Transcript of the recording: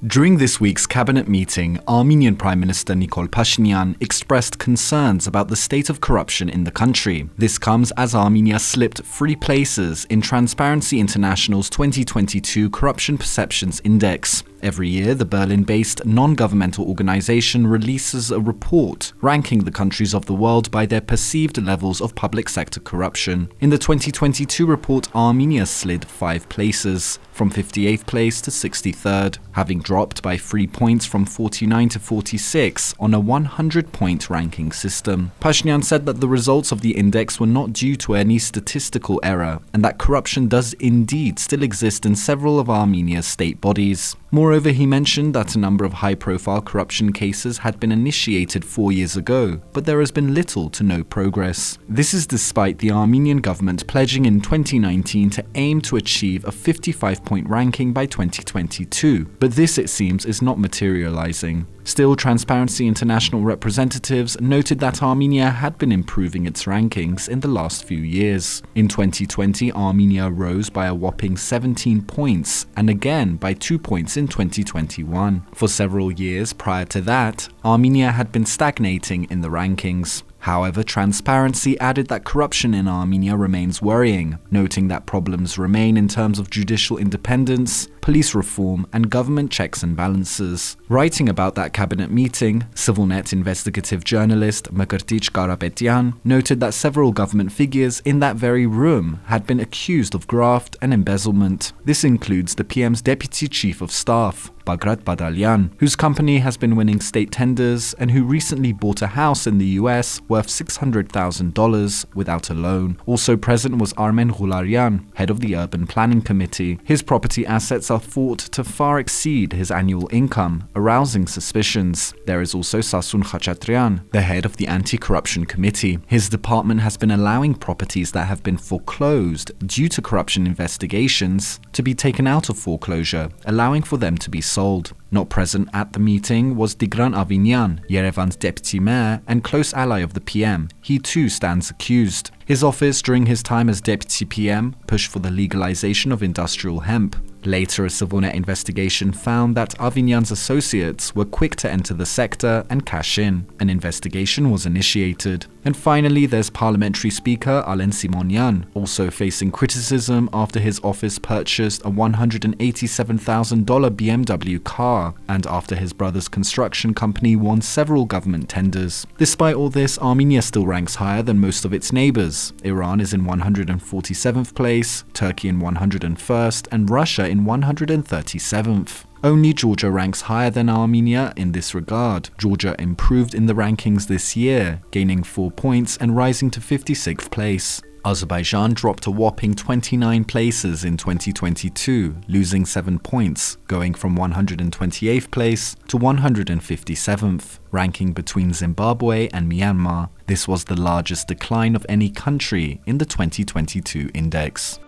During this week's cabinet meeting, Armenian Prime Minister Nikol Pashinyan expressed concerns about the state of corruption in the country. This comes as Armenia slipped 3 places in Transparency International's 2022 Corruption Perceptions Index. Every year, the Berlin-based non-governmental organization releases a report ranking the countries of the world by their perceived levels of public sector corruption. In the 2022 report, Armenia slid 5 places, from 58th place to 63rd, having dropped by 3 points from 49 to 46 on a 100-point ranking system. Pashinyan said that the results of the index were not due to any statistical error, and that corruption does indeed still exist in several of Armenia's state bodies. Moreover, he mentioned that a number of high-profile corruption cases had been initiated 4 years ago, but there has been little to no progress. This is despite the Armenian government pledging in 2019 to aim to achieve a 55-point ranking by 2022, but this, it seems, is not materializing. Still, Transparency International representatives noted that Armenia had been improving its rankings in the last few years. In 2020, Armenia rose by a whopping 17 points, and again by 2 points in 2021. For several years prior to that, Armenia had been stagnating in the rankings. However, Transparency added that corruption in Armenia remains worrying, noting that problems remain in terms of judicial independence, police reform, and government checks and balances. Writing about that cabinet meeting, ՍիվիլՆեթի investigative journalist Մկրտիչ Կարապետյան noted that several government figures in that very room had been accused of graft and embezzlement. This includes the PM's deputy chief of staff, Bagrat Badalyan, whose company has been winning state tenders and who recently bought a house in the US worth $600,000 without a loan. Also present was Armen Ghularian, head of the Urban Planning Committee. His property assets are thought to far exceed his annual income, arousing suspicions. There is also Sasun Khachatryan, the head of the Anti-Corruption Committee. His department has been allowing properties that have been foreclosed due to corruption investigations to be taken out of foreclosure, allowing for them to be sold. Not present at the meeting was Tigran Avinyan, Yerevan's deputy mayor and close ally of the PM. He too stands accused. His office during his time as deputy PM pushed for the legalization of industrial hemp. Later, a ՍիվիլՆեթի investigation found that Avinyan's associates were quick to enter the sector and cash in. An investigation was initiated. And finally, there's Parliamentary Speaker Alen Simonyan, also facing criticism after his office purchased a $187,000 BMW car, and after his brother's construction company won several government tenders. Despite all this, Armenia still ranks higher than most of its neighbors. Iran is in 147th place, Turkey in 101st, and Russia in 137th. Only Georgia ranks higher than Armenia in this regard. Georgia improved in the rankings this year, gaining 4 points and rising to 56th place. Azerbaijan dropped a whopping 29 places in 2022, losing 7 points, going from 128th place to 157th, ranking between Zimbabwe and Myanmar. This was the largest decline of any country in the 2022 index.